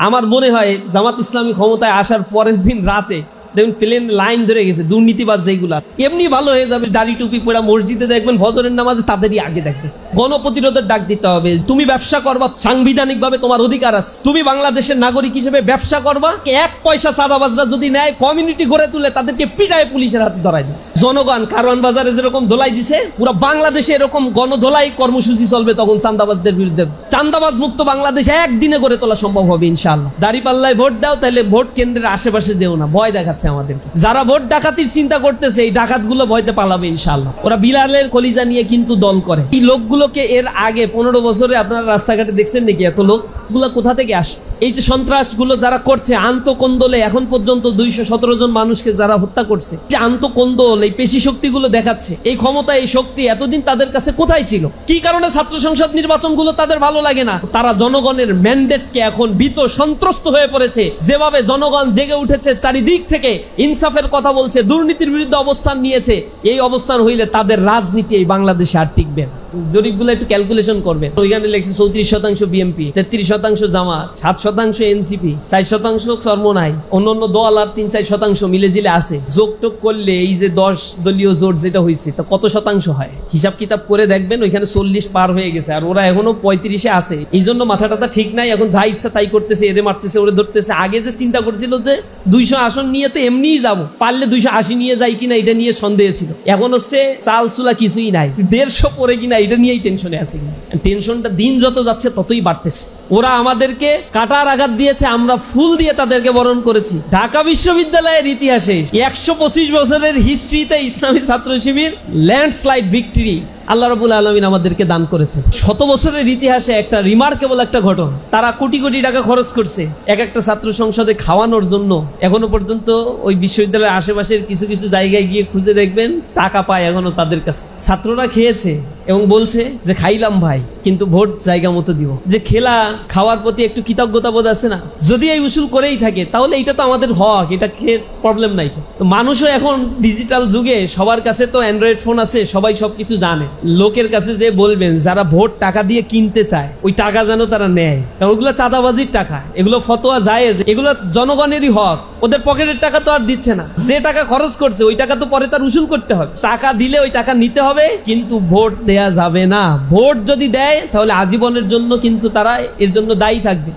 আমার মনে হয় জামাত ইসলামী ক্ষমতায় আসার পরের দিন রাতে দেখুন প্লেন লাইন ধরে গেছে দুর্নীতিবাজ যেগুলা এমনি ভালো হয়ে যাবে। দাড়ি টুপি পরা মসজিদে দেখবেন ফজরের নামাজে তাদেরই আগে দেখবেন। গণপ্রতিরোধের ডাক দিতে হবে। তুমি ব্যবসা করবা, সাংবিধানিক ভাবে তোমার অধিকার আছে। তুমি বাংলাদেশের নাগরিক হিসেবে ব্যবসা করবা, এক পয়সা চাঁদাবাজরা যদি নেয় কমিউনিটি গড়ে তুলে তাদেরকে পিটায় পুলিশের হাতে ধরাই দেয়। জনগণ কারওয়ান বাজারে যেরকম ধোলাই দিছে, পুরো বাংলাদেশে এরকম গণধোলাই কর্মসূচি চলবে তখন চাঁদাবাজদের বিরুদ্ধে। চাঁদাবাজ মুক্ত বাংলাদেশ একদিনে গড়ে তোলা সম্ভব হবে ইনশাআল্লাহ। দাঁড়িপাল্লায় ভোট দাও, তাহলে ভোট কেন্দ্রের আশেপাশে যেও না, ভয় দেখাচ্ছে আমাদের। যারা ভোট ডাকাতির চিন্তা করতেছে এই ডাকাত গুলো ভয়তে পালাবে ইনশাআল্লাহ। ওরা বিলালের কলিজা নিয়ে কিন্তু দল করে। এই লোকগুলোকে এর আগে 15 বছরে আপনারা রাস্তাঘাটে দেখছেন নাকি? এত লোকগুলো কোথা থেকে আসে? এই যে সন্ত্রাসগুলো যারা করছে, আন্তঃকোন্দলে এখন পর্যন্ত 217 জন মানুষকে যারা হত্যা করছে, যে আন্তঃকোন্দল এই পেশি শক্তিগুলো দেখাচ্ছে, এই ক্ষমতা এই শক্তি এতদিন তাদের কাছে কোথায় ছিল? কি কারণে ছাত্র সংসদ নির্বাচনগুলো তাদের ভালো লাগে না? তারা জনগণের ম্যান্ডেটকে এখন ভীত সন্ত্রস্ত হয়ে পড়েছে। যেভাবে জনগণ জেগে উঠেছে, চারিদিক থেকে ইনসাফের কথা বলছে, দুর্নীতির বিরুদ্ধে অবস্থান নিয়েছে, এই অবস্থান হইলে তাদের রাজনীতি এই বাংলাদেশে আর টিকবে না। জরিপগুলো একটু ক্যালকুলেশন করবে। ওইখানে লেখছে 34% বিএনপি, 33% জামাত, 7% এনসিপি, 4% চরমনাই, অন্যান্য দল আর 3-4% মিলে জিলে আছে। যোগটোগ করলে এই যে 10 দলীয় জোট যেটা হয়েছে তা কত শতাংশ হয়? হিসাব কিতাব করে দেখবেন ওইখানে 40 পার হয়ে গেছে, আর ওরা এখনো 35-এ আছে। এই জন্য মাথাটা ঠিক নাই, এখন যা ইচ্ছা তাই করতেছে, এরে মারতেছে ওরে ধরতেছে। আগে যে চিন্তা করছিল যে 200 আসন নিয়ে তো এমনিই যাবো, পারলে 280 নিয়ে যাই কিনা এটা নিয়ে সন্দেহ ছিল। এখন হচ্ছে চাল চুলা কিছুই নাই, 150 পরে কিনা এটা নিয়েই টেনশনে আছে। টেনশনটা দিন যত যাচ্ছে ততই বাড়তেছে। ওরা আমাদেরকে কাটার আঘাত দিয়েছে, আমরা ফুল দিয়ে তাদেরকে বরণ করেছি। ঢাকা বিশ্ববিদ্যালয়ের ইতিহাসে 125 বছরের হিস্ট্রিতে ইসলামী ছাত্র শিবির ল্যান্ডস্লাইড ভিক্টরি আল্লাহ রাব্বুল আলামিন আমাদেরকে দান করেছে। 100 বছরের ইতিহাসে একটা রিমার্কেবল একটা ঘটনা। তারা কোটি কোটি টাকা খরচ করছে এক একটা ছাত্র সংসদে খাওয়ানোর জন্য। এখনো পর্যন্ত ওই বিশ্ববিদ্যালয়ের আশেপাশের কিছু কিছু জায়গায় গিয়ে খুঁজে দেখবেন টাকা পায় এখনো তাদের কাছে। ছাত্ররা খেয়েছে এবং বলছে যে খাইলাম ভাই, কিন্তু ভোট জায়গা মতো দিব। যে খেলা খাওয়ার প্রতি একটু কৃতজ্ঞতা বোধ আছে না? যদি এই উসুল করেই থাকে তাহলে এটা তো আমাদের হক, এটা খেয়ে প্রবলেম নাই। তো মানুষও এখন ডিজিটাল যুগে সবার কাছে তো অ্যান্ড্রয়েড ফোন আছে, সবাই সবকিছু জানে। লোকের কাছে যে বলবেন যারা ভোট টাকা দিয়ে কিনতে চায় ওই টাকা যেন তারা নেয়, কারণ ওগুলো চাঁদাবাজির টাকা, এগুলো ফতোয়া জায়েজ, এগুলো জনগণেরই হক। ওদের পকেটের টাকা তো আর দিচ্ছে না, যে টাকা খরচ করছে ওই টাকা তো পরে তার উসুল করতে হবে। টাকা দিলে ওই টাকা নিতে হবে, কিন্তু ভোট দেয়া যাবে না। ভোট যদি দেয় তাহলে আজীবনের জন্য কিন্তু তারা এর জন্য দায়ী থাকবে।